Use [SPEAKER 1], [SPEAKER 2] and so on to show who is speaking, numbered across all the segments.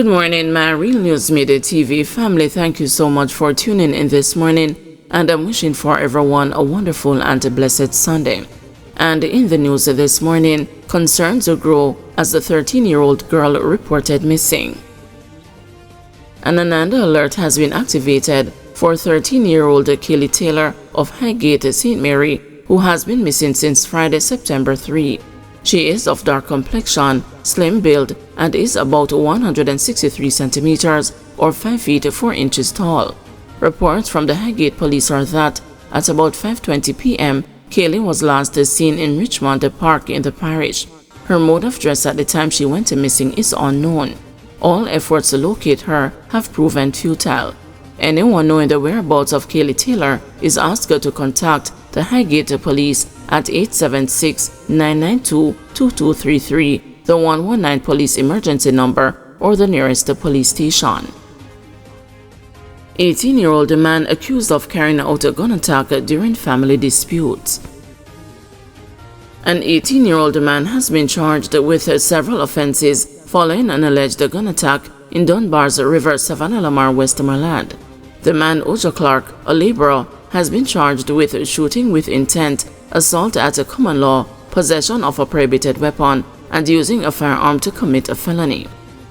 [SPEAKER 1] Good morning, my Real News Midday TV family. Thank you so much for tuning in this morning, and I'm wishing for everyone a wonderful and a blessed Sunday. And in the news this morning, concerns grow as the 13-year-old girl reported missing. An Ananda alert has been activated for 13-year-old Kaylee Taylor of Highgate, St. Mary, who has been missing since Friday, September 3. She is of dark complexion, slim build, and is about 163 centimeters or 5 feet 4 inches tall. Reports from the Highgate police are that at about 5:20 p.m., Kaylee was last seen in Richmond Park in the parish. Her mode of dress at the time she went missing is unknown. All efforts to locate her have proven futile. Anyone knowing the whereabouts of Kaylee Taylor is asked to contact the Highgate police at 876-992-2233, the 119 police emergency number, or the nearest police station. 18-year-old man accused of carrying out a gun attack during family disputes. An 18-year-old man has been charged with several offenses following an alleged gun attack in Dunbar's River, Savannah Lamar, Westmoreland. The man, Ojo Clark, a laborer, has been charged with shooting with intent, assault at a common law, possession of a prohibited weapon, and using a firearm to commit a felony.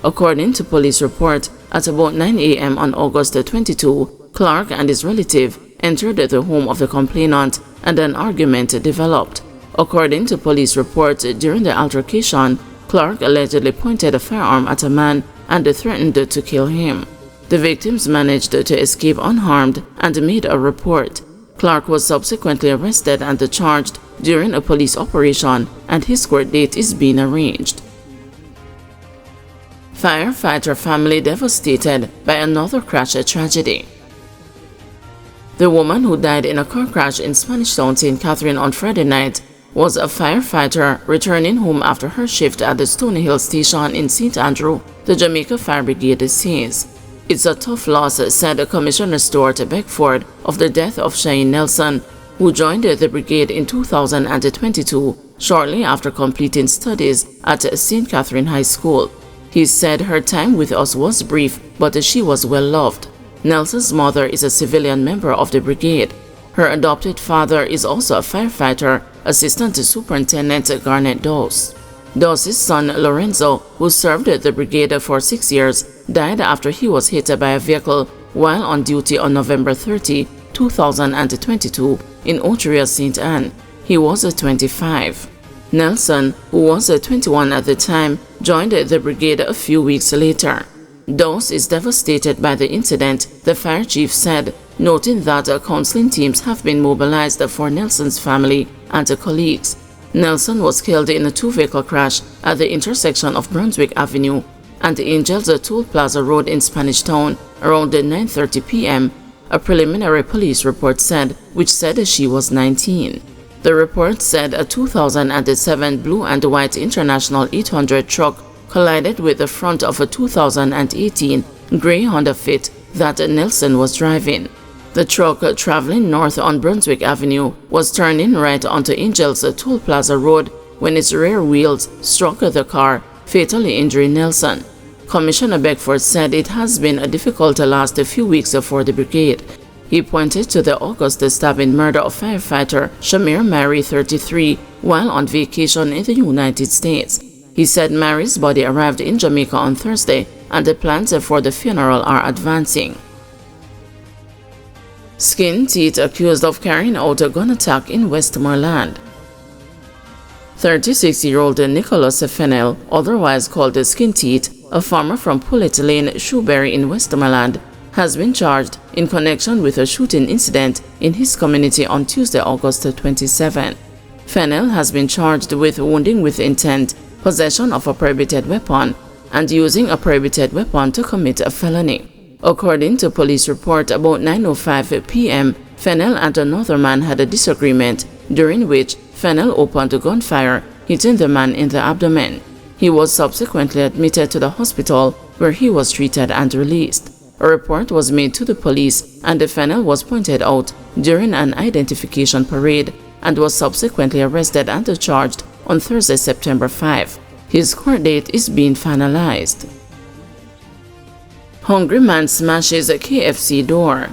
[SPEAKER 1] According to police report, at about 9 a.m. on August 22, Clark and his relative entered the home of the complainant and an argument developed. According to police report, during the altercation, Clark allegedly pointed a firearm at a man and threatened to kill him. The victims managed to escape unharmed and made a report. Clark was subsequently arrested and charged during a police operation, and his court date is being arranged. Firefighter family devastated by another crash tragedy. The woman who died in a car crash in Spanish Town, St. Catherine on Friday night was a firefighter returning home after her shift at the Stony Hill station in St. Andrew, the Jamaica Fire Brigade says. It's a tough loss, said Commissioner Stuart Beckford, of the death of Cheyenne Nelson, who joined the brigade in 2022, shortly after completing studies at St. Catherine High School. He said her time with us was brief, but she was well loved. Nelson's mother is a civilian member of the brigade. Her adopted father is also a firefighter, Assistant Superintendent Garnet Dawes. Dawes' son Lorenzo, who served the brigade for 6 years, died after he was hit by a vehicle while on duty on November 30, 2022 in Otria, St. Anne. He was 25. Nelson, who was 21 at the time, joined the brigade a few weeks later. Dawes is devastated by the incident, the fire chief said, noting that counseling teams have been mobilized for Nelson's family and colleagues. Nelson was killed in a two-vehicle crash at the intersection of Brunswick Avenue and Angels Toll Plaza Road in Spanish Town around 9:30 p.m., a preliminary police report said, which said she was 19. The report said a 2007 blue and white International 800 truck collided with the front of a 2018 gray Honda Fit that Nelson was driving. The truck, traveling north on Brunswick Avenue, was turning right onto Angels Toll Plaza Road when its rear wheels struck the car, fatally injuring Nelson. Commissioner Beckford said it has been a difficult last few weeks for the brigade. He pointed to the August stabbing murder of firefighter Shamir Mary, 33, while on vacation in the United States. He said Mary's body arrived in Jamaica on Thursday, and the plans for the funeral are advancing. Skin teeth accused of carrying out a gun attack in Westmoreland. 36-year-old Nicholas Fennell, otherwise called Skin Teeth, a farmer from Pullet Lane, Shoebury in Westmoreland, has been charged in connection with a shooting incident in his community on Tuesday, August 27. Fennell has been charged with wounding with intent, possession of a prohibited weapon, and using a prohibited weapon to commit a felony. According to police report, about 9:05 p.m., Fennell and another man had a disagreement, during which Fennell opened gunfire, hitting the man in the abdomen. He was subsequently admitted to the hospital, where he was treated and released. A report was made to the police, and Fennell was pointed out during an identification parade and was subsequently arrested and charged on Thursday, September 5. His court date is being finalized. Hungry man smashes a KFC door.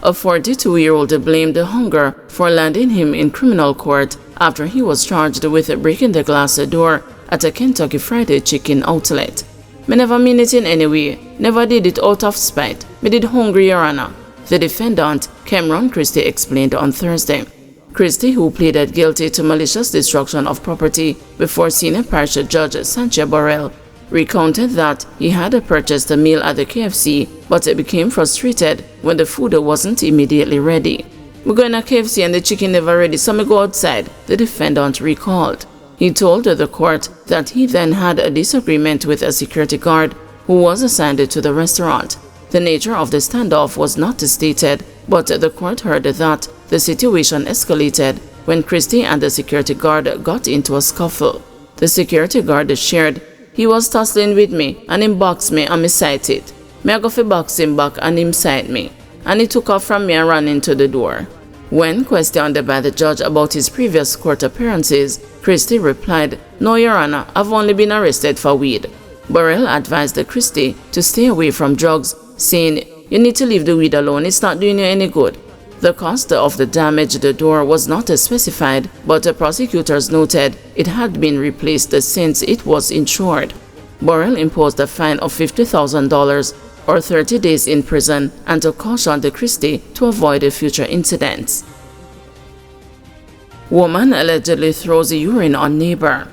[SPEAKER 1] A 42-year-old blamed the hunger for landing him in criminal court after he was charged with breaking the glass door at a Kentucky Fried Chicken outlet. "Me never mean it in any way. Never did it out of spite. Me did hungry, Your Honor," the defendant, Cameron Christie, explained on Thursday. Christie, who pleaded guilty to malicious destruction of property before Senior Parish Judge Sanchia Burrell, recounted that he had purchased a meal at the KFC but became frustrated when the food wasn't immediately ready. "We go in a KFC and the chicken never ready, so me go outside," the defendant recalled. He told the court that he then had a disagreement with a security guard who was assigned to the restaurant. The nature of the standoff was not stated, but the court heard that the situation escalated when Christie and the security guard got into a scuffle. The security guard shared, "He was tussling with me and him boxed me and me sight it. Me I go fi box him back and him sight me. And he took off from me and ran into the door." When questioned by the judge about his previous court appearances, Christie replied, "No, Your Honor, I've only been arrested for weed." Burrell advised Christie to stay away from drugs, saying, "You need to leave the weed alone, it's not doing you any good." The cost of the damaged door was not specified, but the prosecutors noted it had been replaced since it was insured. Burrell imposed a fine of $50,000 or 30 days in prison and cautioned Christie to avoid future incidents. Woman allegedly throws urine on neighbor.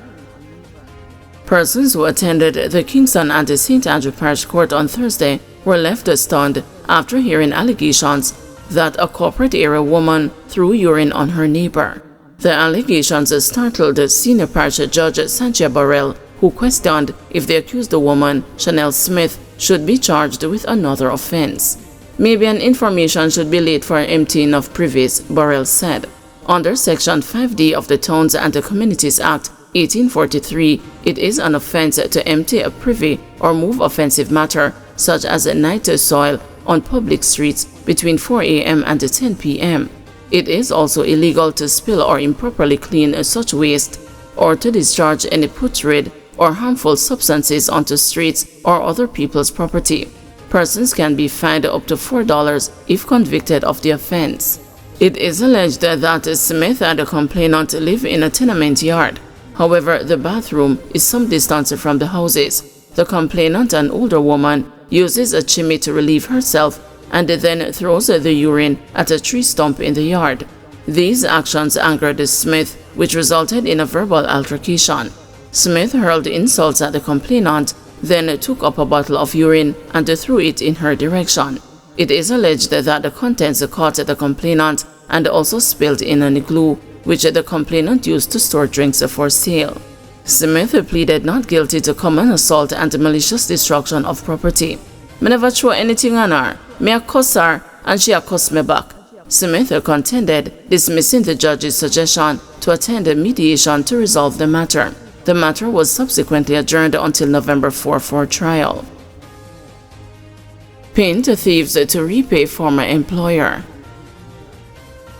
[SPEAKER 1] Persons who attended the Kingston and St. Andrew Parish Court on Thursday were left stunned after hearing allegations that a corporate area woman threw urine on her neighbor. The allegations startled Senior Parish Judge Sanchia Burrell, who questioned if the accused woman, Chanel Smith, should be charged with another offense. "Maybe an information should be laid for emptying of privies," Burrell said. Under Section 5D of the Towns and the Communities Act 1843, it is an offense to empty a privy or move offensive matter, such as night soil, on public streets between 4 a.m. and 10 p.m. It is also illegal to spill or improperly clean such waste, or to discharge any putrid or harmful substances onto streets or other people's property. Persons can be fined up to $4 if convicted of the offense. It is alleged that Smith and the complainant live in a tenement yard. However, the bathroom is some distance from the houses. The complainant, an older woman, uses a chimney to relieve herself and then throws the urine at a tree stump in the yard. These actions angered Smith, which resulted in a verbal altercation. Smith hurled insults at the complainant, then took up a bottle of urine and threw it in her direction. It is alleged that the contents caught the complainant and also spilled in an glue, which the complainant used to store drinks for sale. Smith pleaded not guilty to common assault and malicious destruction of property. "Me never throw anything on her. Me a cuss her and she a cuss me back," Smith contended, dismissing the judge's suggestion to attend a mediation to resolve the matter. The matter was subsequently adjourned until November 4 for trial. Pinned thieves to repay former employer.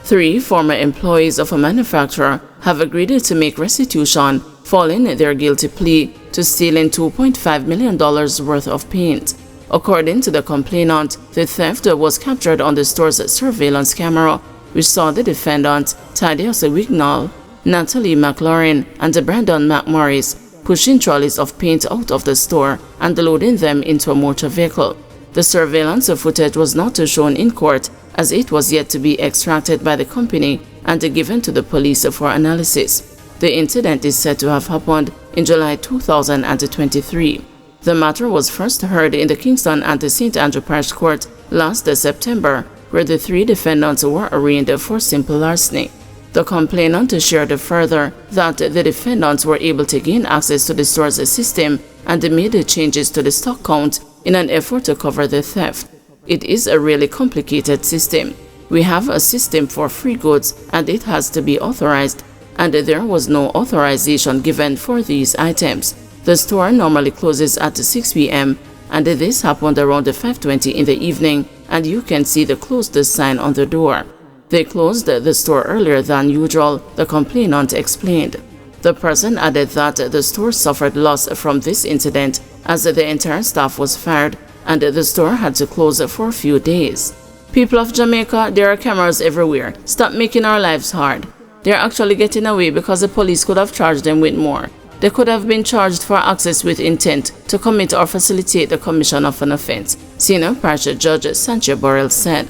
[SPEAKER 1] 3 former employees of a manufacturer have agreed to make restitution following their guilty plea to stealing $2.5 million worth of paint. According to the complainant, the theft was captured on the store's surveillance camera, which saw the defendant, Thaddeus Wignall, Natalie McLaurin, and Brandon McMorris pushing trolleys of paint out of the store and loading them into a motor vehicle. The surveillance footage was not shown in court as it was yet to be extracted by the company and given to the police for analysis. The incident is said to have happened in July 2023. The matter was first heard in the Kingston and the St. Andrew Parish Court last September, where the 3 defendants were arraigned for simple larceny. The complainant shared further that the defendants were able to gain access to the store's system and made changes to the stock count in an effort to cover the theft. "It is a really complicated system. We have a system for free goods and it has to be authorized, and there was no authorization given for these items. The store normally closes at 6 p.m. and this happened around 5:20 in the evening, and you can see the closed sign on the door. They closed the store earlier than usual," the complainant explained. The person added that the store suffered loss from this incident as the entire staff was fired and the store had to close for a few days. People of Jamaica, there are cameras everywhere. Stop making our lives hard. They're actually getting away because the police could have charged them with more. They could have been charged for access with intent to commit or facilitate the commission of an offense, Senior Parish Judge Sancho Burrell said.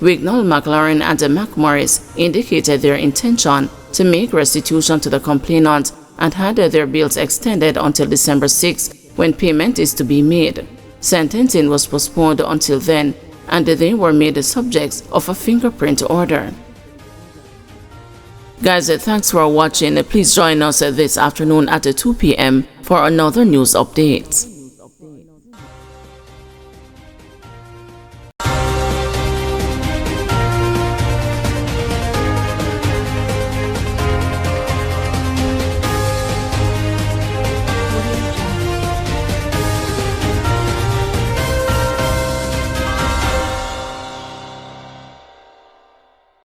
[SPEAKER 1] Wignall, McLaurin, and McMorris indicated their intention to make restitution to the complainant and had their bills extended until December 6, when payment is to be made. Sentencing was postponed until then, and they were made the subjects of a fingerprint order. Guys, thanks for watching. Please join us this afternoon at 2 p.m. for another news update.